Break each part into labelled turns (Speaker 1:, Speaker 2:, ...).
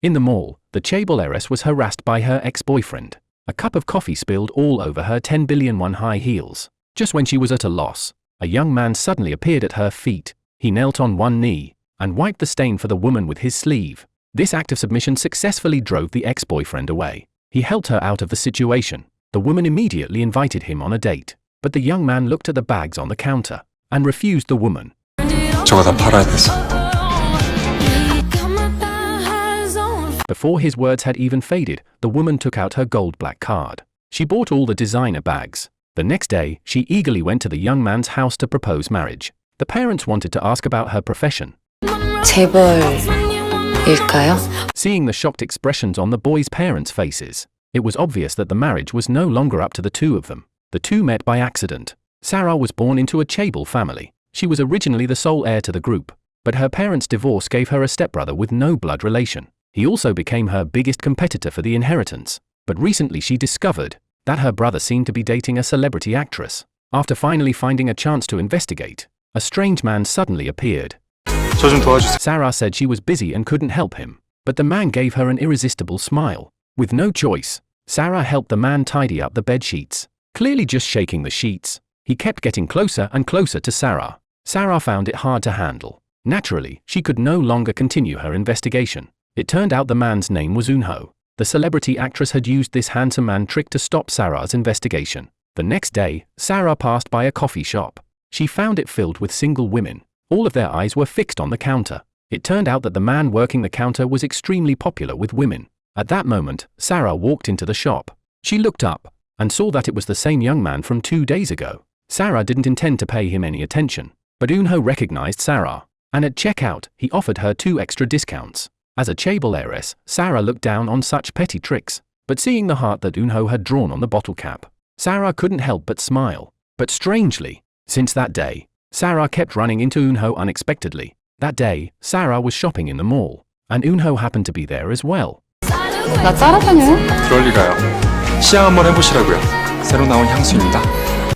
Speaker 1: In the mall, the chaebol heiress was harassed by her ex-boyfriend. A cup of coffee spilled all over her 10 billion won high heels. Just when she was at a loss, a young man suddenly appeared at her feet. He knelt on one knee and wiped the stain for the woman with his sleeve. This act of submission successfully drove the ex-boyfriend away. He helped her out of the situation. The woman immediately invited him on a date. But the young man looked at the bags on the counter and refused the woman.
Speaker 2: 저거 다 팔아야 돼서.
Speaker 1: Before his words had even faded, the woman took out her gold black card. She bought all the designer bags. The next day, she eagerly went to the young man's house to propose marriage. The parents wanted to ask about her profession.
Speaker 3: 재벌일까요?
Speaker 1: Seeing the shocked expressions on the boys' parents' faces, it was obvious that the marriage was no longer up to the two of them. The two met by accident. Sarah was born into a chaebol family. She was originally the sole heir to the group, but her parents' divorce gave her a stepbrother with no blood relation. He also became her biggest competitor for the inheritance. But recently she discovered that her brother seemed to be dating a celebrity actress. After finally finding a chance to investigate, a strange man suddenly appeared.
Speaker 2: 저 좀 도와주세요.
Speaker 1: Sarah said she was busy and couldn't help him, but the man gave her an irresistible smile. With no choice, Sarah helped the man tidy up the bed sheets, clearly just shaking the sheets. He kept getting closer and closer to Sarah. Sarah found it hard to handle. Naturally, she could no longer continue her investigation. It turned out the man's name was Eun-ho. The celebrity actress had used this handsome man trick to stop Sarah's investigation. The next day, Sarah passed by a coffee shop. She found it filled with single women. All of their eyes were fixed on the counter. It turned out that the man working the counter was extremely popular with women. At that moment, Sarah walked into the shop. She looked up and saw that it was the same young man from 2 days ago. Sarah didn't intend to pay him any attention, but Eun-ho recognized Sarah, and at checkout, he offered her 2 extra discounts. As a chaebol heiress, Sarah looked down on such petty tricks, but seeing the heart that Eun-ho had drawn on the bottle cap, Sarah couldn't help but smile. But strangely, since that day, Sarah kept running into Eun-ho unexpectedly. That day, Sarah was shopping in the mall, and Eun-ho happened to be there as well.
Speaker 3: 나 따라다녀요?
Speaker 2: 그럴 리가요. 시향 한번 해보시라고요. 새로 나온 향수입니다.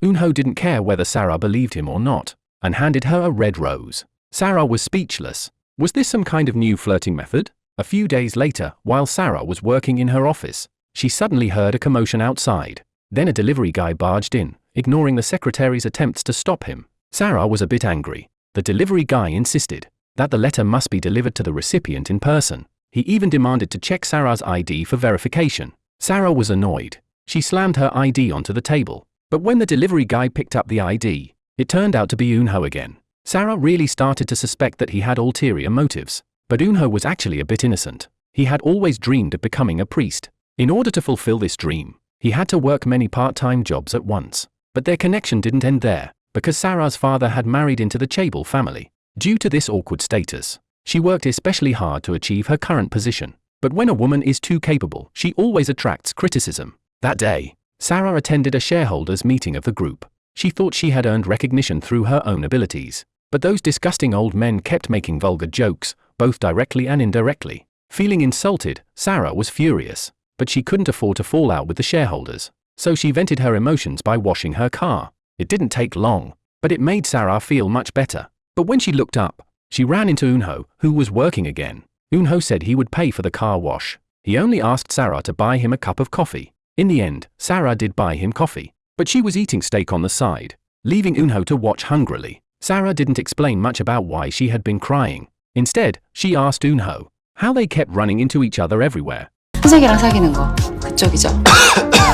Speaker 1: Eun-ho didn't care whether Sarah believed him or not, and handed her a red rose. Sarah was speechless. Was this some kind of new flirting method? A few days later, while Sarah was working in her office, she suddenly heard a commotion outside. Then a delivery guy barged in, ignoring the secretary's attempts to stop him. Sarah was a bit angry. The delivery guy insisted that the letter must be delivered to the recipient in person. He even demanded to check Sarah's ID for verification. Sarah was annoyed. She slammed her ID onto the table. But when the delivery guy picked up the ID, it turned out to be Eun-ho again. Sarah really started to suspect that he had ulterior motives. But Eun-ho was actually a bit innocent. He had always dreamed of becoming a priest. In order to fulfill this dream, he had to work many part-time jobs at once. But their connection didn't end there, because Sarah's father had married into the chaebol family. Due to this awkward status, she worked especially hard to achieve her current position. But when a woman is too capable, she always attracts criticism. That day, Sarah attended a shareholders' meeting of the group. She thought she had earned recognition through her own abilities. But those disgusting old men kept making vulgar jokes, both directly and indirectly. Feeling insulted, Sarah was furious. But she couldn't afford to fall out with the shareholders. So she vented her emotions by washing her car. It didn't take long, but it made Sarah feel much better. But when she looked up, she ran into Eun-ho, who was working again. Eun-ho said he would pay for the car wash. He only asked Sarah to buy him a cup of coffee. In the end, Sarah did buy him coffee. But she was eating steak on the side, leaving Eun-ho to watch hungrily. Sarah didn't explain much about why she had been crying. Instead, she asked Eun-ho how they kept running into each other everywhere.
Speaker 3: 한색이랑 사귀는 거, 그쪽이죠?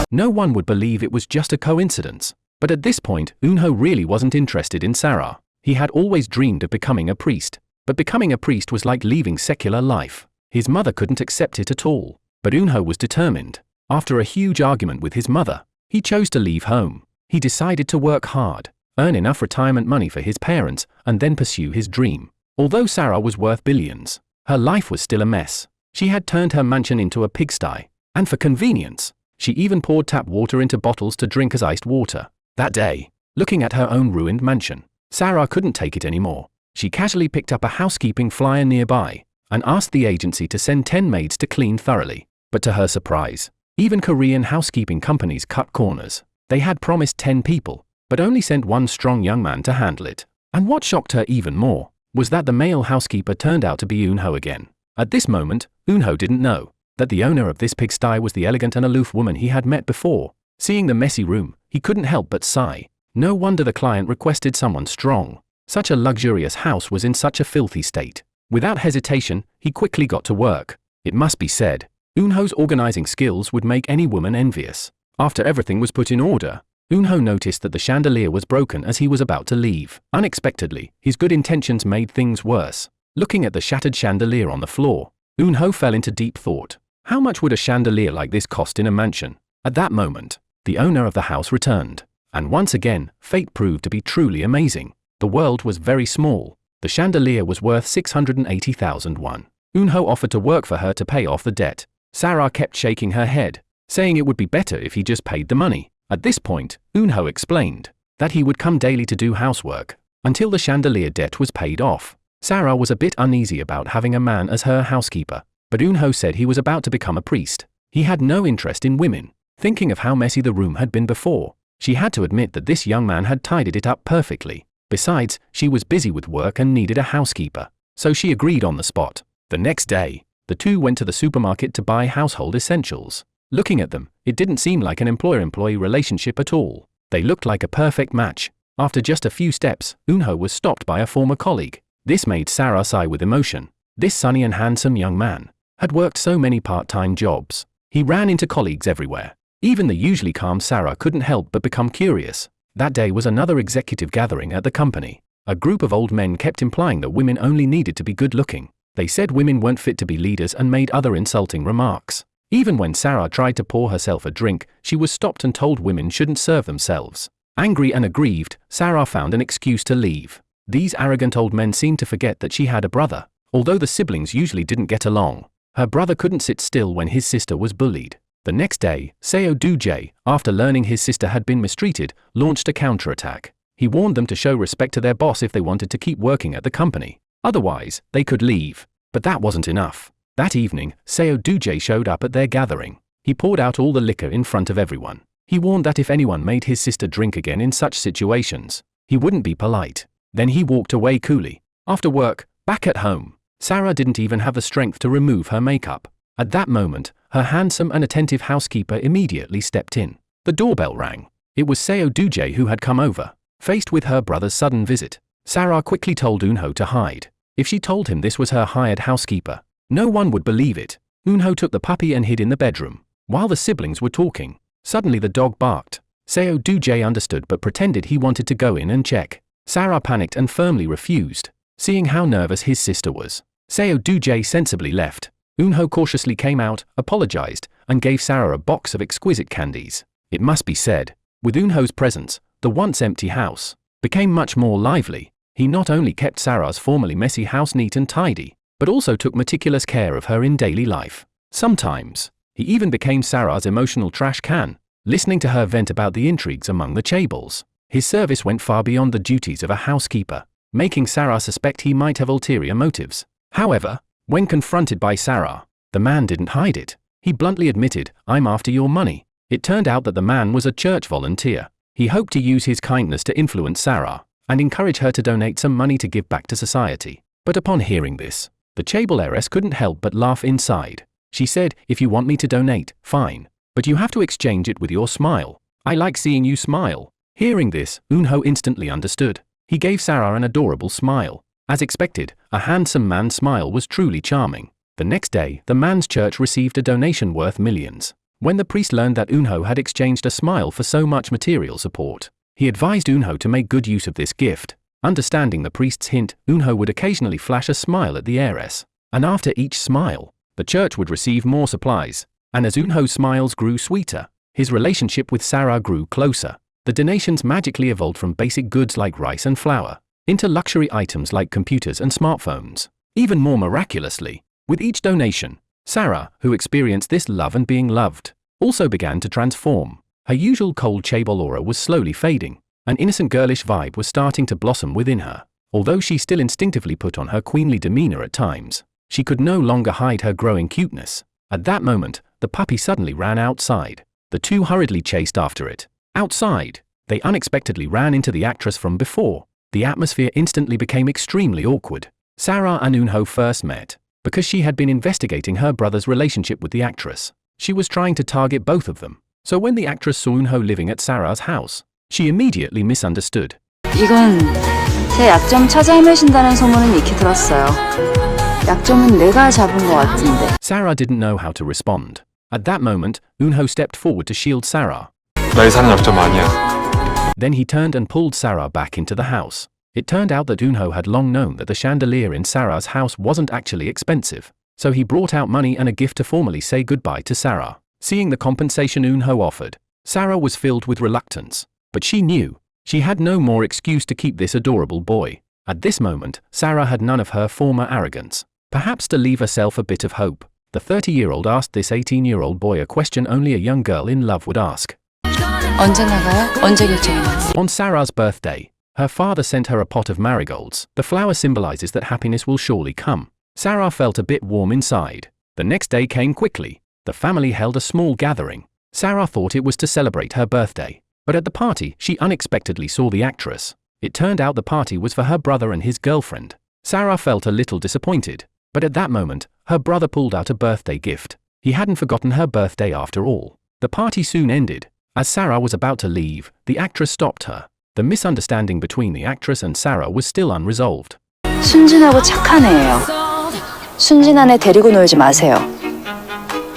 Speaker 1: No one would believe it was just a coincidence. But at this point, Eun-ho really wasn't interested in Sarah. He had always dreamed of becoming a priest. But becoming a priest was like leaving secular life. His mother couldn't accept it at all. But Eun-ho was determined. After a huge argument with his mother, he chose to leave home. He decided to work hard, earn enough retirement money for his parents, and then pursue his dream. Although Sarah was worth billions, her life was still a mess. She had turned her mansion into a pigsty. And for convenience, she even poured tap water into bottles to drink as iced water. That day, looking at her own ruined mansion, Sarah couldn't take it anymore. She casually picked up a housekeeping flyer nearby and asked the agency to send 10 maids to clean thoroughly. But to her surprise, even Korean housekeeping companies cut corners. They had promised 10 people, but only sent one strong young man to handle it. And what shocked her even more was that the male housekeeper turned out to be Eun-ho again. At this moment, Eun-ho didn't know that the owner of this pigsty was the elegant and aloof woman he had met before. Seeing the messy room, he couldn't help but sigh. No wonder the client requested someone strong. Such a luxurious house was in such a filthy state. Without hesitation, he quickly got to work. It must be said, Eun-ho's organizing skills would make any woman envious. After everything was put in order, Eun-ho noticed that the chandelier was broken as he was about to leave. Unexpectedly, his good intentions made things worse. Looking at the shattered chandelier on the floor, Eun-ho fell into deep thought. How much would a chandelier like this cost in a mansion? At that moment, the owner of the house returned. And once again, fate proved to be truly amazing. The world was very small. The chandelier was worth 680,000 won. Eun-ho offered to work for her to pay off the debt. Sarah kept shaking her head, saying it would be better if he just paid the money. At this point, Eun-ho explained that he would come daily to do housework until the chandelier debt was paid off. Sarah was a bit uneasy about having a man as her housekeeper, but Eun-ho said he was about to become a priest. He had no interest in women. Thinking of how messy the room had been before, she had to admit that this young man had tidied it up perfectly. Besides, she was busy with work and needed a housekeeper, so she agreed on the spot. The next day, the two went to the supermarket to buy household essentials. Looking at them, it didn't seem like an employer-employee relationship at all. They looked like a perfect match. After just a few steps, Eun-ho was stopped by a former colleague. This made Sarah sigh with emotion. This sunny and handsome young man had worked so many part-time jobs. He ran into colleagues everywhere. Even the usually calm Sarah couldn't help but become curious. That day was another executive gathering at the company. A group of old men kept implying that women only needed to be good-looking. They said women weren't fit to be leaders and made other insulting remarks. Even when Sarah tried to pour herself a drink, she was stopped and told women shouldn't serve themselves. Angry and aggrieved, Sarah found an excuse to leave. These arrogant old men seemed to forget that she had a brother. Although the siblings usually didn't get along, her brother couldn't sit still when his sister was bullied. The next day, Seo Hyun-jin, after learning his sister had been mistreated, launched a counterattack. He warned them to show respect to their boss if they wanted to keep working at the company. Otherwise, they could leave. But that wasn't enough. That evening, Seo Hyun-jin showed up at their gathering. He poured out all the liquor in front of everyone. He warned that if anyone made his sister drink again in such situations, he wouldn't be polite. Then he walked away coolly. After work, back at home, Sarah didn't even have the strength to remove her makeup. At that moment, her handsome and attentive housekeeper immediately stepped in. The doorbell rang. It was Seo Hyun-jin who had come over. Faced with her brother's sudden visit, Sarah quickly told Eun-ho to hide. If she told him this was her hired housekeeper, no one would believe it. Eun-ho took the puppy and hid in the bedroom. While the siblings were talking, suddenly the dog barked. Seo Hyun-jin understood but pretended he wanted to go in and check. Sarah panicked and firmly refused, seeing how nervous his sister was. Seo Hyun-jin sensibly left. Eun-ho cautiously came out, apologized, and gave Sarah a box of exquisite candies. It must be said, with Eun-ho's presence, the once empty house became much more lively. He not only kept Sarah's formerly messy house neat and tidy, but also took meticulous care of her in daily life. Sometimes, he even became Sarah's emotional trash can, listening to her vent about the intrigues among the chaebols. His service went far beyond the duties of a housekeeper, making Sarah suspect he might have ulterior motives. However, when confronted by Sarah, the man didn't hide it. He bluntly admitted, "I'm after your money." It turned out that the man was a church volunteer. He hoped to use his kindness to influence Sarah and encourage her to donate some money to give back to society. But upon hearing this, the chaebol heiress couldn't help but laugh inside. She said, "If you want me to donate, fine. But you have to exchange it with your smile. I like seeing you smile." Hearing this, Eun-ho instantly understood. He gave Sarah an adorable smile. As expected, a handsome man's smile was truly charming. The next day, the man's church received a donation worth millions. When the priest learned that Eun-ho had exchanged a smile for so much material support, he advised Eun-ho to make good use of this gift. Understanding the priest's hint, Eun-ho would occasionally flash a smile at the heiress. And after each smile, the church would receive more supplies. And as Eun-ho's smiles grew sweeter, his relationship with Sarah grew closer. The donations magically evolved from basic goods like rice and flour into luxury items like computers and smartphones. Even more miraculously, with each donation, Sarah, who experienced this love and being loved, also began to transform. Her usual cold chaebol aura was slowly fading. An innocent girlish vibe was starting to blossom within her. Although she still instinctively put on her queenly demeanor at times, she could no longer hide her growing cuteness. At that moment, the puppy suddenly ran outside. The two hurriedly chased after it. Outside, they unexpectedly ran into the actress from before. The atmosphere instantly became extremely awkward. Sarah and Eun-ho first met because she had been investigating her brother's relationship with the actress. She was trying to target both of them. So when the actress saw Eun-ho living at Sarah's house, she immediately misunderstood.
Speaker 3: 이건 제 약점 찾아 헤매신다는 소문은 익히 들었어요. 약점은 내가 잡은 것 같은데.
Speaker 1: Sarah didn't know how to respond. At that moment, Eun-ho stepped forward to shield Sarah.
Speaker 2: 나의 사는 약점 아니야.
Speaker 1: Then he turned and pulled Sarah back into the house. It turned out that Eun-ho had long known that the chandelier in Sarah's house wasn't actually expensive. So he brought out money and a gift to formally say goodbye to Sarah. Seeing the compensation Eun-ho offered, Sarah was filled with reluctance. But she knew she had no more excuse to keep this adorable boy. At this moment, Sarah had none of her former arrogance. Perhaps to leave herself a bit of hope, the 30-year-old asked this 18-year-old boy a question only a young girl in love would ask.
Speaker 3: 언제 나가요? 언제 결정해요?
Speaker 1: On Sarah's birthday, her father sent her a pot of marigolds. The flower symbolizes that happiness will surely come. Sarah felt a bit warm inside. The next day came quickly. The family held a small gathering. Sarah thought it was to celebrate her birthday. But at the party, she unexpectedly saw the actress. It turned out the party was for her brother and his girlfriend. Sarah felt a little disappointed. But at that moment, her brother pulled out a birthday gift. He hadn't forgotten her birthday after all. The party soon ended. As Sarah was about to leave, the actress stopped her. The misunderstanding between the actress and Sarah was still unresolved.
Speaker 3: 순진하고 착한 애예요. 순진한 애 데리고 놀지 마세요.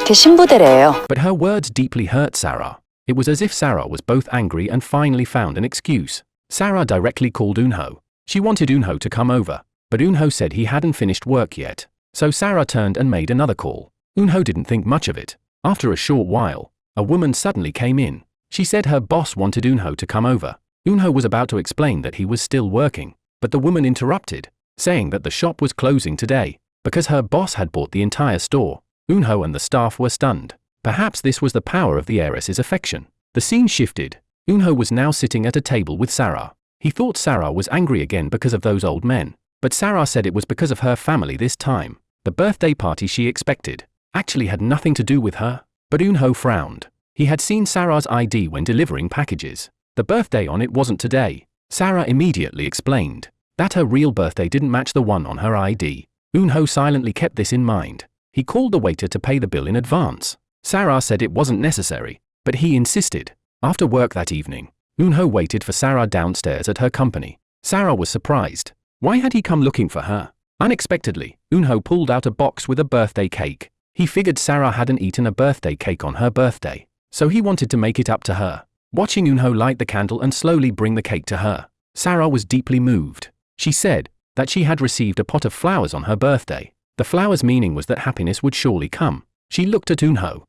Speaker 3: 걔 신부대래예요.
Speaker 1: But her words deeply hurt Sarah. It was as if Sarah was both angry and finally found an excuse. Sarah directly called Eun-ho. She wanted Eun-ho to come over, but Eun-ho said he hadn't finished work yet. So Sarah turned and made another call. Eun-ho didn't think much of it. After a short while, a woman suddenly came in. She said her boss wanted Eun-ho to come over. Eun-ho was about to explain that he was still working, but the woman interrupted, saying that the shop was closing today, because her boss had bought the entire store. Eun-ho and the staff were stunned. Perhaps this was the power of the heiress's affection. The scene shifted. Eun-ho was now sitting at a table with Sarah. He thought Sarah was angry again because of those old men, but Sarah said it was because of her family this time. The birthday party she expected actually had nothing to do with her. But Eun-ho frowned. He had seen Sarah's ID when delivering packages. The birthday on it wasn't today. Sarah immediately explained that her real birthday didn't match the one on her ID. Eun-ho silently kept this in mind. He called the waiter to pay the bill in advance. Sarah said it wasn't necessary, but he insisted. After work that evening, Eun-ho waited for Sarah downstairs at her company. Sarah was surprised. Why had he come looking for her? Unexpectedly, Eun-ho pulled out a box with a birthday cake. He figured Sarah hadn't eaten a birthday cake on her birthday, so he wanted to make it up to her. Watching Eun-ho light the candle and slowly bring the cake to her, Sarah was deeply moved. She said that she had received a pot of flowers on her birthday. The flowers' meaning was that happiness would surely come. She looked at Eun-ho.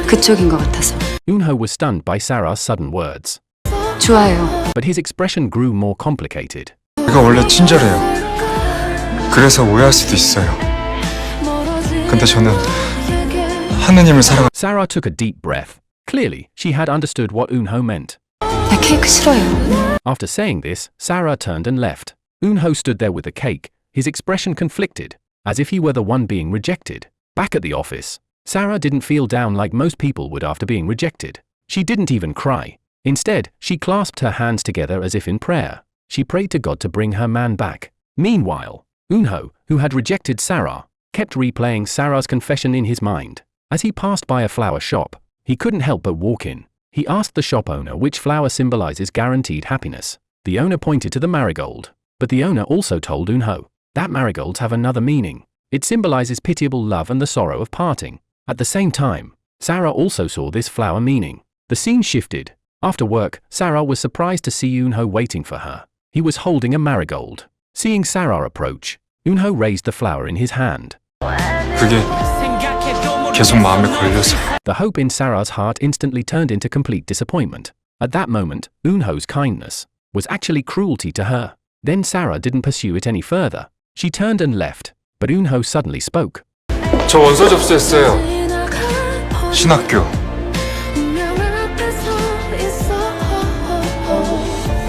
Speaker 3: 그쪽인 것 같아서.
Speaker 1: Eun-ho was stunned by Sarah's sudden words.
Speaker 3: 좋아요.
Speaker 1: But his expression grew more complicated.
Speaker 2: 제가 원래 친절해요. 그래서 오해할 수도 있어요. 근데 저는 하느님을 사랑합니다.
Speaker 1: Sarah took a deep breath. Clearly, she had understood what Eun-ho meant.
Speaker 3: 나 케이크 싫어요.
Speaker 1: After saying this, Sarah turned and left. Eun-ho stood there with the cake, his expression conflicted, as if he were the one being rejected. Back at the office, Sarah didn't feel down like most people would after being rejected. She didn't even cry. Instead, she clasped her hands together as if in prayer. She prayed to God to bring her man back. Meanwhile, Eun-ho, who had rejected Sarah, kept replaying Sarah's confession in his mind. As he passed by a flower shop, he couldn't help but walk in. He asked the shop owner which flower symbolizes guaranteed happiness. The owner pointed to the marigold. But the owner also told Eun-ho that marigolds have another meaning. It symbolizes pitiable love and the sorrow of parting. At the same time, Sarah also saw this flower meaning. The scene shifted. After work, Sarah was surprised to see Eun-ho waiting for her. He was holding a marigold. Seeing Sarah approach, Eun-ho raised the flower in his hand.
Speaker 2: 그게 계속 마음에 걸려서.
Speaker 1: The hope in Sarah's heart instantly turned into complete disappointment. At that moment, Eun-ho's kindness was actually cruelty to her. Then Sarah didn't pursue it any further. She turned and left, but Eun-ho suddenly spoke.
Speaker 2: 저 원서 접수했어요. 신학교.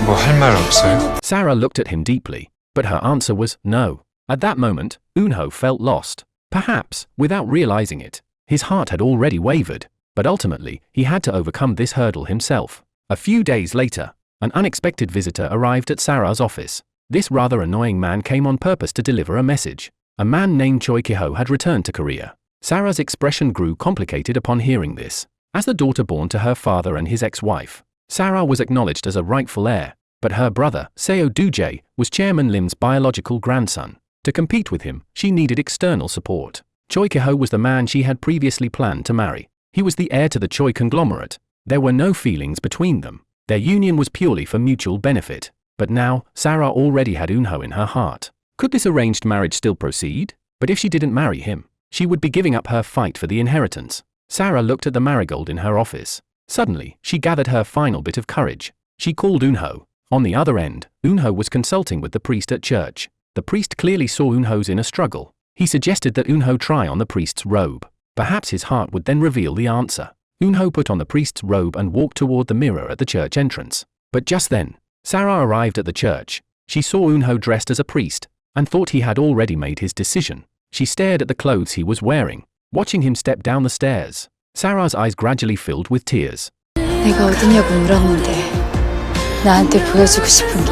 Speaker 2: 뭐 할 말 없어요?
Speaker 1: Sarah looked at him deeply, but her answer was no. At that moment, Eun-ho felt lost. Perhaps, without realizing it, his heart had already wavered, but ultimately, he had to overcome this hurdle himself. A few days later, an unexpected visitor arrived at Sarah's office. This rather annoying man came on purpose to deliver a message. A man named Choi Ki-ho had returned to Korea. Sarah's expression grew complicated upon hearing this. As the daughter born to her father and his ex-wife, Sarah was acknowledged as a rightful heir, but her brother, Seo Hyun-jin, was Chairman Lim's biological grandson. To compete with him, she needed external support. Choi Ki-ho was the man she had previously planned to marry. He was the heir to the Choi conglomerate. There were no feelings between them. Their union was purely for mutual benefit. But now, Sarah already had Eun-ho in her heart. Could this arranged marriage still proceed? But if she didn't marry him, she would be giving up her fight for the inheritance. Sarah looked at the marigold in her office. Suddenly, she gathered her final bit of courage. She called Eun-ho. On the other end, Eun-ho was consulting with the priest at church. The priest clearly saw Eun-ho's inner struggle. He suggested that Eun-ho try on the priest's robe. Perhaps his heart would then reveal the answer. Eun-ho put on the priest's robe and walked toward the mirror at the church entrance. But just then, Sarah arrived at the church. She saw Eun-ho dressed as a priest, and thought he had already made his decision. She stared at the clothes he was wearing, watching him step down the stairs. Sarah's eyes gradually filled with tears.
Speaker 3: 내가 어디냐고 물었는데 나한테 보여주고 싶은 게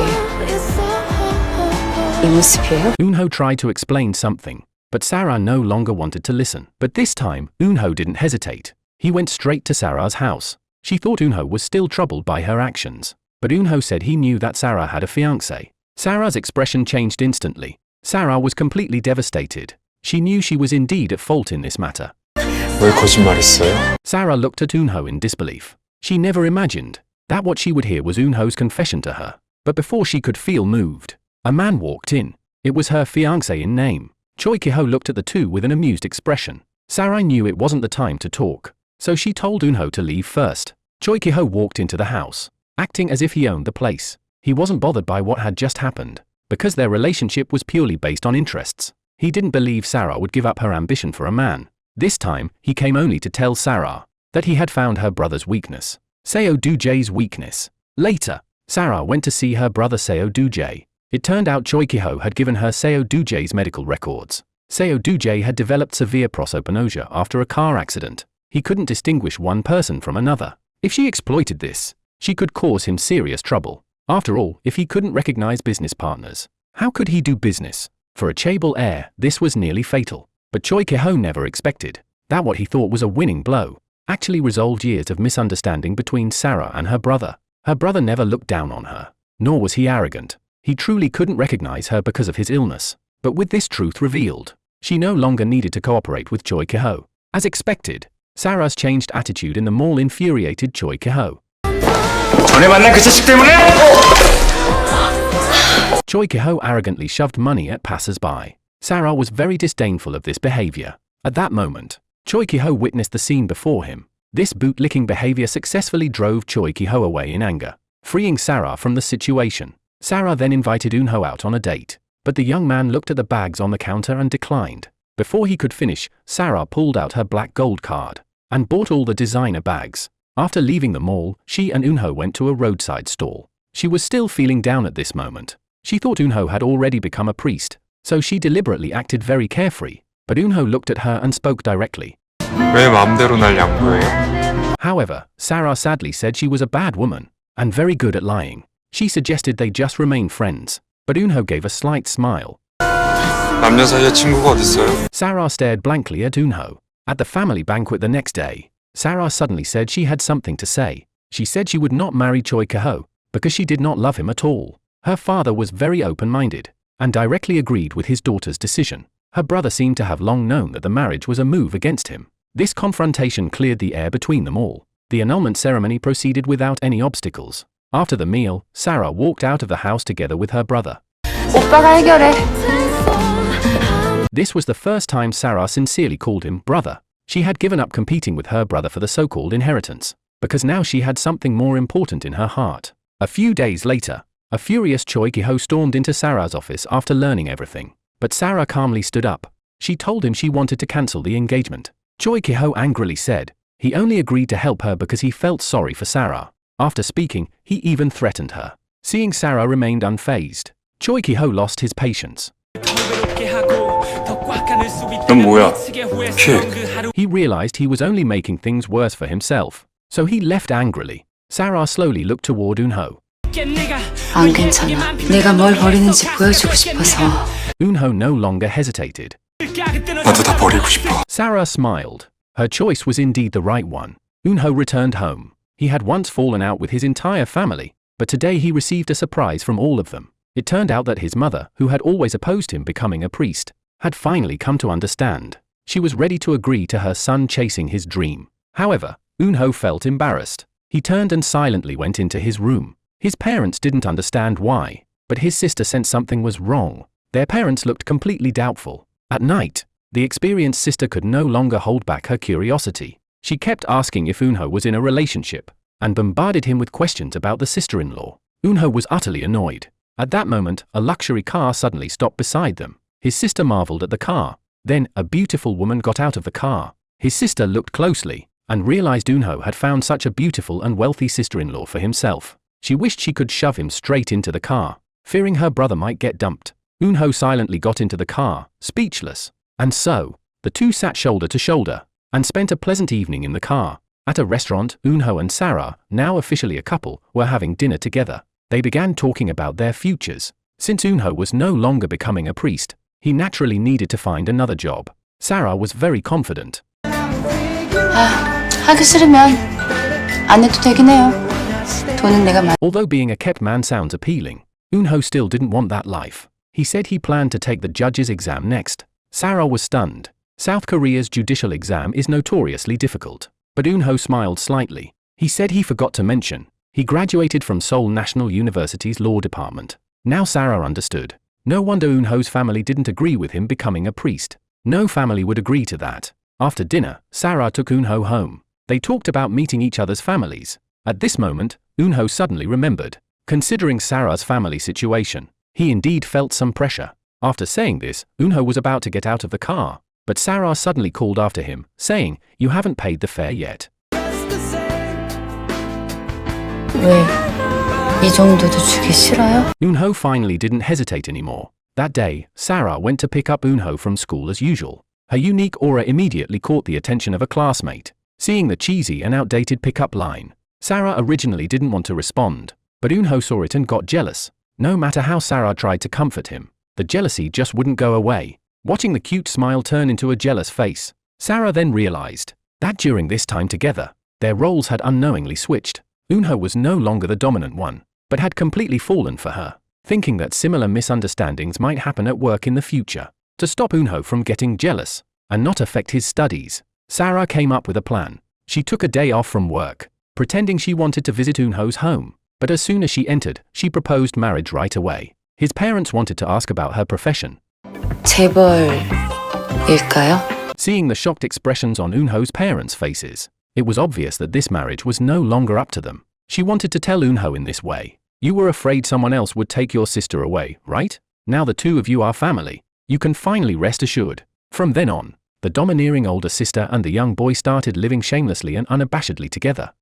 Speaker 3: 이 모습이에요?
Speaker 1: Eun-ho tried to explain something, but Sarah no longer wanted to listen. But this time, Eun-ho didn't hesitate. He went straight to Sarah's house. She thought Eun-ho was still troubled by her actions, but Eun-ho said he knew that Sarah had a fiancé. Sarah's expression changed instantly. Sarah was completely devastated. She knew she was indeed at fault in this matter.
Speaker 2: 왜 거짓말했어요?
Speaker 1: Sarah looked at Eun-ho in disbelief. She never imagined that what she would hear was Eun-ho's confession to her. But before she could feel moved, a man walked in. It was her fiancé in name. Choi Ki-ho looked at the two with an amused expression. Sarah knew it wasn't the time to talk, so she told Eun-ho to leave first. Choi Ki-ho walked into the house, acting as if he owned the place. He wasn't bothered by what had just happened, because their relationship was purely based on interests. He didn't believe Sarah would give up her ambition for a man. This time, he came only to tell Sarah that he had found her brother's weakness. Seo Hyun-jin's weakness. Later, Sarah went to see her brother Seo Hyun-jin. It turned out Choi Ki-ho had given her Seo Hyun-jin's medical records. Seo Hyun-jin had developed severe prosopagnosia after a car accident. He couldn't distinguish one person from another. If she exploited this, she could cause him serious trouble. After all, if he couldn't recognize business partners, how could he do business? For a chaebol heir, this was nearly fatal. But Choi Ki-ho never expected that what he thought was a winning blow actually resolved years of misunderstanding between Sarah and her brother. Her brother never looked down on her, nor was he arrogant. He truly couldn't recognize her because of his illness. But with this truth revealed, she no longer needed to cooperate with Choi Ki-ho. As expected, Sarah's changed attitude in the mall infuriated Choi Ki-ho.
Speaker 2: 전에 만난 그 자식 때문에!
Speaker 1: Choi Ki-ho arrogantly shoved money at passers-by. Sarah was very disdainful of this behavior. At that moment, Choi Ki-ho witnessed the scene before him. This bootlicking behavior successfully drove Choi Ki-ho away in anger, freeing Sarah from the situation. Sarah then invited Eun-ho out on a date, but the young man looked at the bags on the counter and declined. Before he could finish, Sarah pulled out her black gold card and bought all the designer bags. After leaving the mall, she and Eun-ho went to a roadside stall. She was still feeling down at this moment. She thought Eun-ho had already become a priest, so she deliberately acted very carefree. But Eun-ho looked at her and spoke directly.
Speaker 2: 왜 마음대로 날 양보해요?
Speaker 1: However, Sarah sadly said she was a bad woman and very good at lying. She suggested they just remain friends, but Eun-ho gave a slight smile.
Speaker 2: 남녀 사이에 친구가 어딨어요?
Speaker 1: Sarah stared blankly at Eun-ho. At the family banquet the next day, Sarah suddenly said she had something to say. She said she would not marry Choi Ki-ho because she did not love him at all. Her father was very open-minded and directly agreed with his daughter's decision. Her brother seemed to have long known that the marriage was a move against him. This confrontation cleared the air between them all. The annulment ceremony proceeded without any obstacles. After the meal, Sarah walked out of the house together with her brother.
Speaker 3: 오빠가 해결해.
Speaker 1: This was the first time Sarah sincerely called him brother. She had given up competing with her brother for the so-called inheritance, because now she had something more important in her heart. A few days later, a furious Choi Ki-ho stormed into Sarah's office after learning everything. But Sarah calmly stood up. She told him she wanted to cancel the engagement. Choi Ki-ho angrily said he only agreed to help her because he felt sorry for Sarah. After speaking, he even threatened her. Seeing Sarah remained unfazed, Choi Ki-ho lost his patience.
Speaker 2: 넌 뭐야? 킥.
Speaker 1: He realized he was only making things worse for himself, so he left angrily. Sarah slowly looked toward Eun-ho.
Speaker 3: 안 괜찮아. 내가 뭘 버리는지 보여주고 싶어서.
Speaker 1: Eun-ho no longer hesitated.
Speaker 2: 나도 다 버리고 싶어.
Speaker 1: Sarah smiled. Her choice was indeed the right one. Eun-ho returned home. He had once fallen out with his entire family, but today he received a surprise from all of them. It turned out that his mother, who had always opposed him becoming a priest, had finally come to understand. She was ready to agree to her son chasing his dream. However, Eun-ho felt embarrassed. He turned and silently went into his room. His parents didn't understand why, but his sister sensed something was wrong. Their parents looked completely doubtful. At night, the experienced sister could no longer hold back her curiosity. She kept asking if Eun-ho was in a relationship, and bombarded him with questions about the sister-in-law. Eun-ho was utterly annoyed. At that moment, a luxury car suddenly stopped beside them. His sister marveled at the car. Then, a beautiful woman got out of the car. His sister looked closely, and realized Eun-ho had found such a beautiful and wealthy sister-in-law for himself. She wished she could shove him straight into the car, fearing her brother might get dumped. Eun-ho silently got into the car, speechless. And so, the two sat shoulder to shoulder, and spent a pleasant evening in the car. At a restaurant, Eun-ho and Sarah, now officially a couple, were having dinner together. They began talking about their futures. Since Eun-ho was no longer becoming a priest, he naturally needed to find another job. Sarah was very confident.
Speaker 3: 하기 싫으면 안 해도 되긴 해요. 돈은 내가
Speaker 1: Although being a kept man sounds appealing, Eun-ho still didn't want that life. He said he planned to take the judge's exam next. Sarah was stunned. South Korea's judicial exam is notoriously difficult. But Eun-ho smiled slightly. He said he forgot to mention, he graduated from Seoul National University's law department. Now Sarah understood. No wonder Eun-ho's family didn't agree with him becoming a priest. No family would agree to that. After dinner, Sarah took Eun-ho home. They talked about meeting each other's families. At this moment, Eun-ho suddenly remembered. Considering Sarah's family situation, he indeed felt some pressure. After saying this, Eun-ho was about to get out of the car, but Sarah suddenly called after him, saying, "You haven't paid the fare yet."
Speaker 3: 왜? 이 정도도 주기 싫어요?
Speaker 1: Eun-ho finally didn't hesitate anymore. That day, Sarah went to pick up Eun-ho from school as usual. Her unique aura immediately caught the attention of a classmate. Seeing the cheesy and outdated pickup line, Sarah originally didn't want to respond, but Eun-ho saw it and got jealous. No matter how Sarah tried to comfort him, the jealousy just wouldn't go away. Watching the cute smile turn into a jealous face, Sarah then realized that during this time together, their roles had unknowingly switched. Eun-ho was no longer the dominant one, but had completely fallen for her. Thinking that similar misunderstandings might happen at work in the future, to stop Eun-ho from getting jealous and not affect his studies, Sarah came up with a plan. She took a day off from work, pretending she wanted to visit Eun-ho's home, but as soon as she entered, she proposed marriage right away. His parents wanted to ask about her profession.
Speaker 3: 재벌일까요?
Speaker 1: Seeing the shocked expressions on Eun-ho's parents' faces, it was obvious that this marriage was no longer up to them. She wanted to tell Eun-ho in this way, "You were afraid someone else would take your sister away, right? Now the two of you are family. You can finally rest assured." From then on, the domineering older sister and the young boy started living shamelessly and unabashedly together.